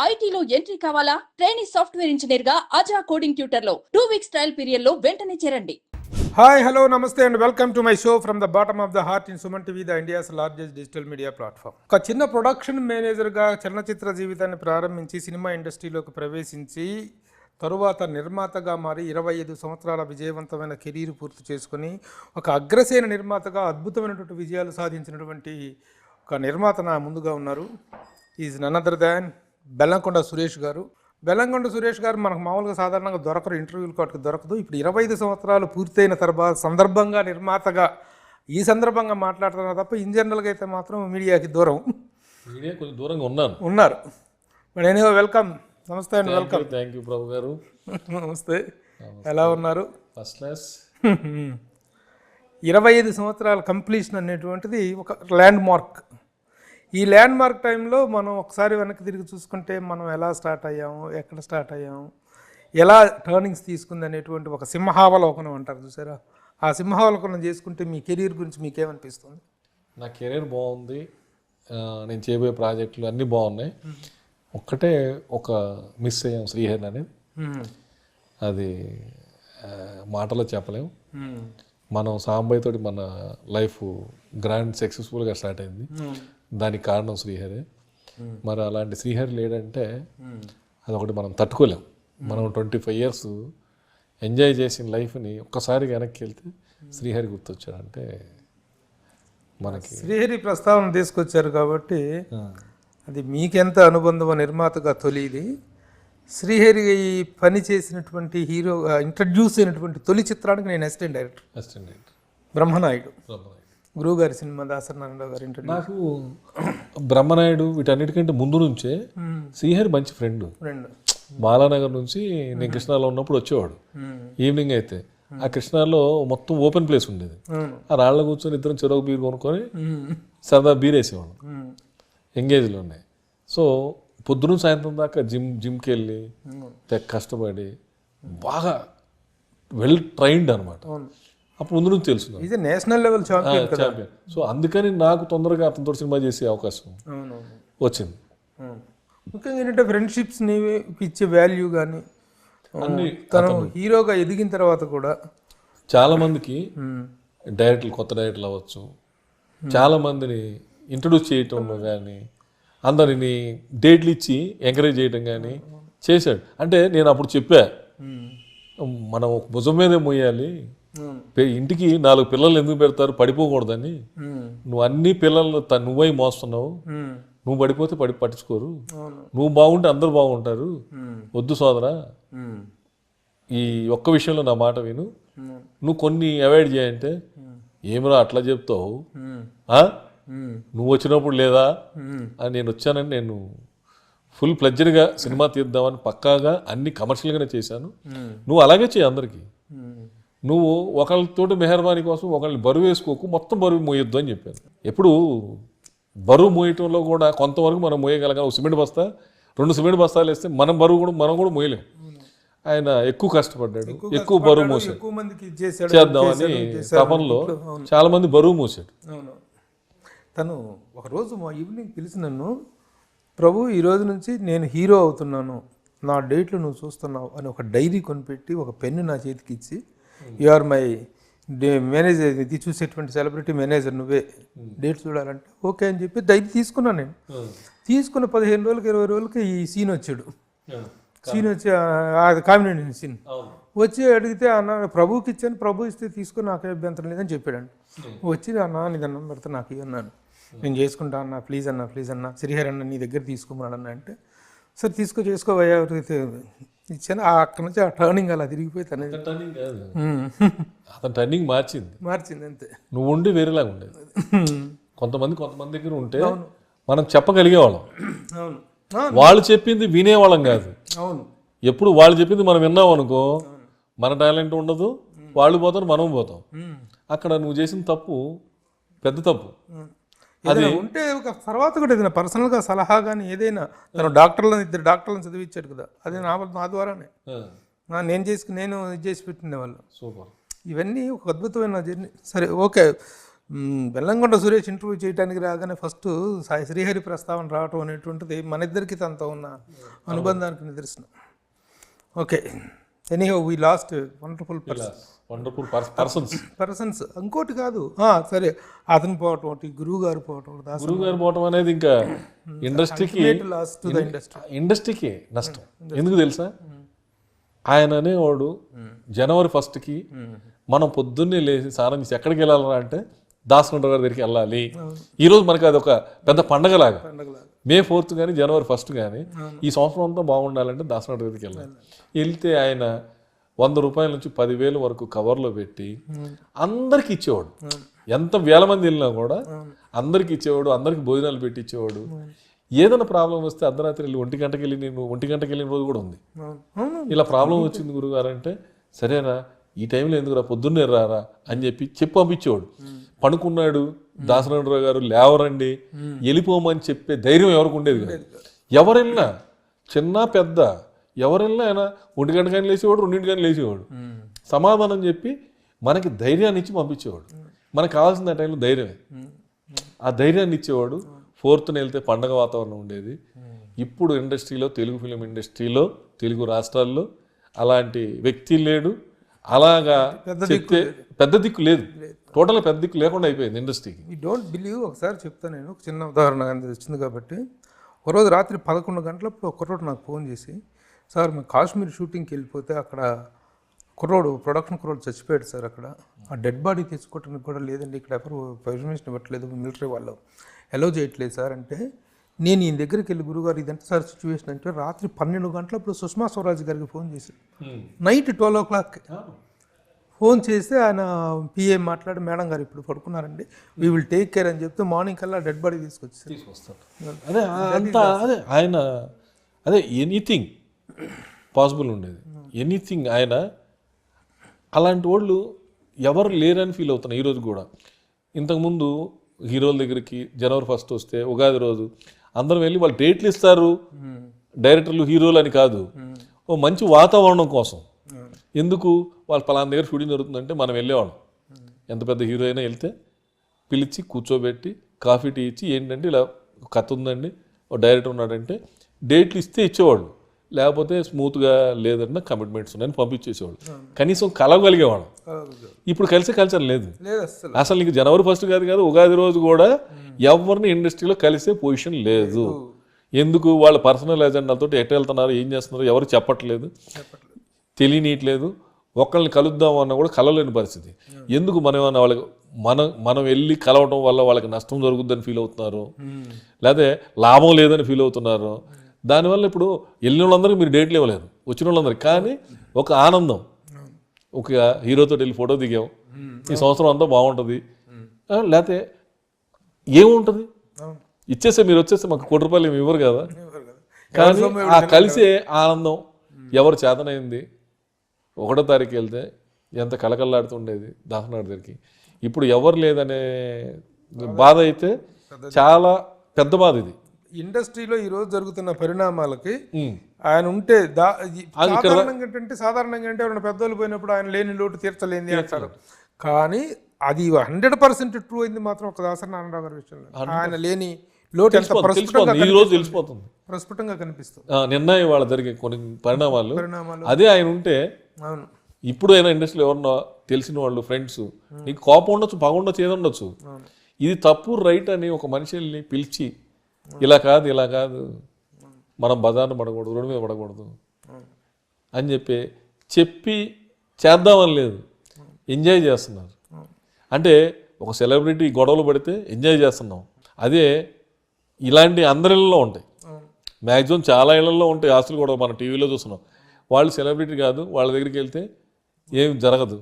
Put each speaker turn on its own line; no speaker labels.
ఐటీలో ఎంట్రీ కావాలా? Trainee software engineer గా అజా కోడింగ్ ట్యూటర్ లో 2 వీక్స్ ట్రయల్ పీరియడ్ లో వెంటనే చేరండి.
హాయ్ హలో నమస్తే and welcome to my show from the bottom of the heart in Suman TV, the India's largest digital media platform. ఒక చిన్న ప్రొడక్షన్ మేనేజర్గా చలనచిత్ర జీవితాన్ని ప్రారంభించి సినిమా ఇండస్ట్రీలోకి ప్రవేశించి తరువాత నిర్మాతగా మారి 25 సంవత్సరాల విజయవంతమైన కెరీర్ పూర్తి చేసుకుని ఒక అగ్రసేన నిర్మాతగా అద్భుతమైనటువంటి విజయాలు సాధించినటువంటి ఒక నిర్మాత నా ముందుగా ఉన్నారు. Is none other than Bellamkonda Suresh garu. Bellamkonda Suresh గారు మనకు మామూలుగా సాధారణంగా దొరకరు, ఇంటర్వ్యూలు కాటుకు దొరకదు. ఇప్పుడు 25 సంవత్సరాలు పూర్తయిన తర్వాత సందర్భంగా నిర్మాతగా ఈ సందర్భంగా మాట్లాడుతున్నారు తప్ప ఇన్ జనరల్గా అయితే మాత్రం మీడియాకి దూరం,
మీడియా కొంచెం దూరంగా
ఉన్నారు. బట్ ఎనీవే వెల్కమ్, నమస్తే అండి, వెల్కమ్.
థ్యాంక్ యూ ప్రభు గారు.
నమస్తే, ఎలా ఉన్నారు?
First class.
25 సంవత్సరాల కంప్లీషన్ అనేటువంటిది ఒక ల్యాండ్ మార్క్. ఈ ల్యాండ్ మార్క్ టైంలో మనం ఒకసారి వెనక్కి తిరిగి చూసుకుంటే మనం ఎలా స్టార్ట్ అయ్యాము, ఎక్కడ స్టార్ట్ అయ్యాము, ఎలా టర్నింగ్స్ తీసుకుంది అనేటువంటి ఒక సింహావలోకనం అంటారు చూసారా, ఆ సింహావలోకనం చేసుకుంటే మీ కెరీర్ గురించి మీకేమనిపిస్తుంది?
నా కెరీర్ బాగుంది, నేను చేయబోయే ప్రాజెక్టులు అన్నీ బాగున్నాయి. ఒక్కటే ఒక మిస్ అయ్యాం, శ్రీహరి అనేది. అది మాటలో చెప్పలేము. మనం సాంబయ్య తోటి మన లైఫ్ గ్రాండ్ సక్సెస్ఫుల్గా స్టార్ట్ అయింది. దానికి కారణం శ్రీహరి. మరి అలాంటి శ్రీహరి లేడంటే అదొకటి మనం తట్టుకోలేం. మనం 25 years ఎంజాయ్ చేసిన లైఫ్ని ఒక్కసారి వెనక్కి వెళ్తే శ్రీహరి గుర్తొచ్చాడంటే మనకి.
శ్రీహరి ప్రస్తావన తీసుకొచ్చారు కాబట్టి అది మీకెంత అనుబంధం నిర్మాతగా తొలిది. శ్రీహరి పని చేసినటువంటి హీరో ఇంట్రడ్యూస్ అయినటువంటి తొలి చిత్రానికి నేను అసిస్టెంట్ డైరెక్టర్ బ్రహ్మనాయుడు. గురువుగారి సినిమా దాసనారాయణరావు గారి ఇంటర్వ్యూ.
నాకు బ్రహ్మనాయుడు వీటన్నిటికంటే ముందు నుంచే శ్రీహరి మంచి ఫ్రెండ్. బాలానగర్ నుంచి నేను కృష్ణాలో ఉన్నప్పుడు వచ్చేవాడు. ఈవినింగ్ అయితే ఆ కృష్ణాలో మొత్తం ఓపెన్ ప్లేస్ ఉండేది. ఆ రాళ్ళ కూర్చొని ఇద్దరం చెరుకు బీర్ కొనుక్కొని సరదా బీర్ వేసేవాడు. ఎంగేజ్లో ఉన్నాయి. సో పొద్దున సాయంత్రం దాకా జిమ్కి వెళ్ళి కష్టపడి బాగా వెల్ ట్రైన్డ్ అనమాట. అప్పుడు ముందు నుంచి తెలుసు,
నేషనల్ లెవెల్ ఛాంపియన్.
సో అందుకని నాకు తొందరగా అతనితో సినిమా చేసే అవకాశం వచ్చింది.
ముఖ్యంగా ఏంటంటే ఫ్రెండ్షిప్స్ని ఇచ్చే వాల్యూ కానీ తను హీరోగా ఎదిగిన తర్వాత కూడా
చాలామందికి డైరెక్టర్లు, కొత్త డైరెక్టర్లు అవ్వచ్చు, చాలామందిని ఇంట్రడ్యూస్ చేయటంలో కానీ అందరిని డేట్లు ఇచ్చి ఎంకరేజ్ చేయడం కానీ చేశాడు. అంటే నేను అప్పుడు చెప్పా, మనం భుజం మీదే మోయాలి, ఇంటికి 4 పిల్లలు ఎందుకు పెడతారు, పడిపోకూడదని. నువ్వు అన్ని పిల్లలు నువ్వై మోస్తున్నావు, నువ్వు పడిపోతే పట్టించుకోరు, నువ్వు బాగుంటే అందరు బాగుంటారు, వద్దు సోదరా, ఈ ఒక్క విషయంలో నా మాట విను, నువ్వు కొన్ని అవాయిడ్ చేయంటే ఏమిరా అట్లా చెప్తావు, నువ్వు వచ్చినప్పుడు లేదా అని నేను వచ్చానని నేను ఫుల్ ప్లెడ్జర్గా సినిమా తీద్దామని పక్కాగా అన్ని కమర్షియల్గానే చేశాను. నువ్వు అలాగే చేయి, అందరికీ నువ్వు ఒకళ్ళతోటి మెహర్బానీ కోసం ఒకళ్ళని బరువు వేసుకోకు, మొత్తం బరువు మోయొద్దు అని చెప్పాను. ఎప్పుడు బరువు మోయటంలో కూడా కొంతవరకు మనం మోయగలగా. సిమెంట్ బస్తా 2 సిమెంట్ బస్తాలు వేస్తే మనం కూడా మోయలేం. ఆయన ఎక్కువ కష్టపడ్డాడు, ఎక్కువ బరువు మోసాడు. చేద్దామని తపనలో చాలా మంది బరువు మోసాడు.
తను ఒకరోజు మా ఈవినింగ్ పిలిచి నన్ను, ప్రభు ఈ రోజు నుంచి నేను హీరో అవుతున్నాను, నా డేట్లు నువ్వు చూస్తున్నావు అని ఒక డైరీ కొనిపెట్టి ఒక పెన్ను నా చేతికి ఇచ్చి, యు ఆర్ మై మేనేజర్, ఇది చూసేటువంటి సెలబ్రిటీ మేనేజర్, నువ్వే డేట్ చూడాలంటే ఓకే అని చెప్పి డైరీ తీసుకున్నాను. నేను తీసుకున్న 15 రోజులకి 20 రోజులకి ఈ సీన్ వచ్చాడు. సీన్ వచ్చి అది కాంబినేషన్ సీన్ వచ్చి అడిగితే, అన్న ప్రభుకి ఇచ్చాను, ప్రభు ఇస్తే తీసుకుని నాకే అభ్యంతరం లేదని చెప్పాడండి. వచ్చి అన్న నీ దండం పెడితే నాకు ఇవ్వన్నాను, నేను చేసుకుంటా అన్న, ప్లీజ్ అన్న శ్రీహరి అన్న నీ దగ్గర తీసుకోమన్నాడు అన్న అంటే, సరే చేసుకోవయ్యా ఇచ్చాను. అక్కడ నుంచి ఆ టర్నింగ్ అలా తిరిగిపోయి
అతను టర్నింగ్ మార్చింది
అంతే.
నువ్వు ఉండి వేరేలాగా ఉండేది. కొంతమంది దగ్గర ఉంటే మనం చెప్పగలిగేవాళ్ళం, వాళ్ళు చెప్పింది వినేవాళ్ళం కాదు. ఎప్పుడు వాళ్ళు చెప్పింది మనం విన్నాం అనుకో, మన టాలెంట్ ఉండదు, వాళ్ళు పోతారు, మనం పోతాం. అక్కడ నువ్వు చేసిన తప్పు పెద్ద తప్పు.
అది ఉంటే ఒక తర్వాత కూడా ఏదైనా పర్సనల్గా సలహా కానీ ఏదైనా, తను ఇద్దరు డాక్టర్లను చదివించాడు కదా, అది నా ద్వారానే నేను ఇది చేసి పెట్టిన వాళ్ళు.
సూపర్.
ఇవన్నీ ఒక అద్భుతమైన జర్నీ. సరే ఓకే, బెల్లంకొండ సురేష్ ఇంటర్వ్యూ చేయడానికి రాగానే ఫస్ట్ సాయి శ్రీహరి ప్రస్తావన రావటం అనేటువంటిది మన ఇద్దరికి తనతో ఉన్న అనుబంధానికి నిదర్శనం. Okay, anyhow we last wonderful
wonderful persons.
ఇంకోటి కాదు, సరే అతను పోవటం ఒకటి, గురువు గారు పోవటం,
గురువు గారు పోవటం అనేది ఇంకా
ఇండస్ట్రీకి
ఇండస్ట్రీకి నష్టం. ఎందుకు తెలుసా, ఆయన అనేవాడు జనవరి 1కి మనం పొద్దున్నే లేచి స్నానం చేసి ఎక్కడికి వెళ్ళాలరా అంటే దాసగొండ్రావు గారి దగ్గరికి వెళ్ళాలి. ఈరోజు మనకి అది ఒక పెద్ద పండగలాగా. మే 4th కానీ జనవరి 1st కానీ ఈ సంవత్సరం అంతా బాగుండాలంటే దాసగొండ్రావు దగ్గరికి వెళ్ళాలి. వెళ్తే ఆయన 100 రూపాయల నుంచి 10,000 వరకు కవర్లో పెట్టి అందరికి ఇచ్చేవాడు. ఎంత వేల మంది వెళ్ళినా కూడా అందరికి ఇచ్చేవాడు, అందరికి భోజనాలు పెట్టి ఇచ్చేవాడు. ఏదైనా ప్రాబ్లం వస్తే అర్ధరాత్రి వెళ్ళి 1 గంటకి వెళ్ళి నేను 1 గంటకి వెళ్ళిన రోజు కూడా ఉంది. ఇలా ప్రాబ్లం వచ్చింది గురుగారు అంటే, సరేనా ఈ టైంలో ఎందుకురా పొద్దున్నే రారా అని చెప్పి పంపించేవాడు. పడుకున్నాడు దాసగొండ్రావు గారు, లేవరండి వెళ్ళిపోమని చెప్పే ధైర్యం ఎవరికి ఉండేది కాదు. ఎవరెళ్ళినా చిన్న పెద్ద ఎవరెళ్ళినా ఆయన 1 గంటకని లేచేవాడు, 2 గంటలు లేచేవాడు. సమాధానం చెప్పి మనకి ధైర్యాన్ని ఇచ్చి పంపించేవాడు. మనకు కావాల్సిన టైంలో ధైర్యమే. ఆ ధైర్యాన్ని ఇచ్చేవాడు. 4th వెళ్తే పండగ వాతావరణం ఉండేది. ఇప్పుడు ఇండస్ట్రీలో, తెలుగు ఫిలిం ఇండస్ట్రీలో, తెలుగు రాష్ట్రాల్లో అలాంటి వ్యక్తి లేడు. అలాగా చెప్తే పెద్ద దిక్కు లేదు, టోటల్గా పెద్ద దిక్కు లేకుండా అయిపోయింది ఇండస్ట్రీకి.
You don't believe. ఒకసారి చెప్తాను నేను, ఒక చిన్న ఉదాహరణ వచ్చింది కాబట్టి. ఒకరోజు రాత్రి 11 గంటలప్పుడు ఒకరోజు నాకు ఫోన్ చేసి, సార్ మేము కాశ్మీర్ షూటింగ్కి వెళ్ళిపోతే అక్కడ ప్రొడక్షన్ కుర్రోడు చచ్చిపోయాడు సార్, అక్కడ ఆ డెడ్ బాడీ తెచ్చుకోవడానికి కూడా లేదండి, ఇక్కడ ఎవరు పర్మిషన్ ఇవ్వట్లేదు, మిలిటరీ వాళ్ళు అలో చేయట్లేదు సార్ అంటే, నేను ఈయన దగ్గరికి వెళ్ళి గురుగారు ఇదంతా సార్ సిచ్యువేషన్ అంటే, రాత్రి 12 గంటలప్పుడు సుష్మా స్వరాజ్ గారికి ఫోన్ చేశాడు. నైట్ 12 o'clock ఫోన్ చేస్తే ఆయన పిఏ మాట్లాడి, మేడం గారు ఇప్పుడు పడుకున్నారండి, వీ విల్ టేక్ కేర్ అని చెప్తే మార్నింగ్ కల్లా డెడ్ బాడీ తీసుకొస్తారు.
అదే అంతా అదే ఆయన అదే ఎనీథింగ్ పాసిబుల్ ఉండేది, ఎనీథింగ్. ఆయన అలాంటి వాళ్ళు ఎవరు లేరని ఫీల్ అవుతున్నారు ఈరోజు కూడా. ఇంతకుముందు హీరోల దగ్గరికి జనవరి 1st వస్తే ఉగాది రోజు అందరం వెళ్ళి వాళ్ళు డేట్లు ఇస్తారు, డైరెక్టర్లు హీరోలు అని కాదు, ఓ మంచి వాతావరణం కోసం. ఎందుకు వాళ్ళు పలానా దగ్గర షూటింగ్ జరుగుతుందంటే మనం వెళ్ళేవాళ్ళం. ఎంత పెద్ద హీరో అయినా వెళ్తే పిలిచి కూర్చోబెట్టి కాఫీ టీ ఇచ్చి, ఏంటంటే ఇలా కథ ఉందండి, ఓ డైరెక్టర్ ఉన్నాడంటే డేట్లు ఇస్తే ఇచ్చేవాళ్ళు, లేకపోతే స్మూత్గా లేదన్నా కమిట్మెంట్స్ ఉన్నాయని పంపించేసేవాళ్ళు. కనీసం కలవగలిగేవాళ్ళం. ఇప్పుడు కలిసే కల్చర్ లేదు అసలు. నీకు జనవరి 1st కాదు ఉగాది రోజు కూడా ఎవరిని ఇండస్ట్రీలో కలిసే పొజిషన్ లేదు. ఎందుకు, వాళ్ళ పర్సనల్ ఎజెండాలతో ఎటు వెళ్తున్నారు, ఏం చేస్తున్నారు ఎవరు చెప్పట్లేదు, తెలియనీయట్లేదు. ఒకళ్ళని కలుద్దాం అన్నా కూడా కలవలేని పరిస్థితి. ఎందుకు మనం వాళ్ళకి మనం వెళ్ళి కలవడం వల్ల వాళ్ళకి నష్టం జరుగుద్దని ఫీల్ అవుతున్నారు, లేకపోతే లాభం లేదని ఫీల్ అవుతున్నారు. దానివల్ల ఇప్పుడు వెళ్ళిన వాళ్ళందరికీ మీరు డేట్లు ఇవ్వలేరు, వచ్చిన వాళ్ళందరికీ. కానీ ఒక ఆనందం, ఒక హీరోతో వెళ్ళి ఫోటో దిగాం, ఈ సంవత్సరం అంతా బాగుంటుంది. లేకపోతే ఏముంటుంది, ఇచ్చేస్తే మీరు వచ్చేస్తే మాకు ₹1 ఏమి ఇవ్వరు కదా. కానీ ఆ కలిసే ఆనందం ఎవరు చేతనైంది. 1వ తారీఖు వెళ్తే ఎంత కలకల్లాడుతుండేది దాసనాడు దగ్గరికి. ఇప్పుడు ఎవరు లేదనే బాధ అయితే చాలా పెద్ద బాధ. ఇది
ఇండస్ట్రీలో ఈరోజు జరుగుతున్న పరిణామాలకి ఆయన ఉంటే సాధారణంగా అంటే ఎవరైనా పెద్దోళ్ళు పోయినప్పుడు ఆయన లేని లోటు తీర్చలేంది అంటారు. కానీ అది 100% ట్రూ అయింది మాత్రం ఒక దాసరి నారాయణరావు గారి విషయంలో. ఆయన లేని లోటు ఎంత ప్రస్ఫుటంగా కనిపిస్తుంది.
నిన్న వాళ్ళ జరిగే కొన్ని పరిణామాలు అదే ఆయన ఉంటే. ఇప్పుడు అయినా ఇండస్ట్రీలో ఎవరన్నా తెలిసిన వాళ్ళు ఫ్రెండ్స్, నీకు కోపం ఉండొచ్చు, బాగుండొచ్చు, ఏది ఉండొచ్చు, ఇది తప్పు రైట్ అని ఒక మనిషిని పిలిచి ఇలా కాదు మనం బజార్ను పడకూడదు, రోడ్డు మీద పడకూడదు అని చెప్పి చేద్దామని లేదు, ఎంజాయ్ చేస్తున్నారు. అంటే ఒక సెలబ్రిటీ గొడవలు పడితే ఎంజాయ్ చేస్తున్నాం. అదే ఇలాంటి అందరి ఇళ్ళలో ఉంటాయి, మ్యాక్సిమం చాలా ఇళ్లలో ఉంటాయి ఆస్తులు కూడా. మనం టీవీలో చూస్తున్నాం. వాళ్ళు సెలబ్రిటీ కాదు, వాళ్ళ దగ్గరికి వెళ్తే ఏం జరగదు.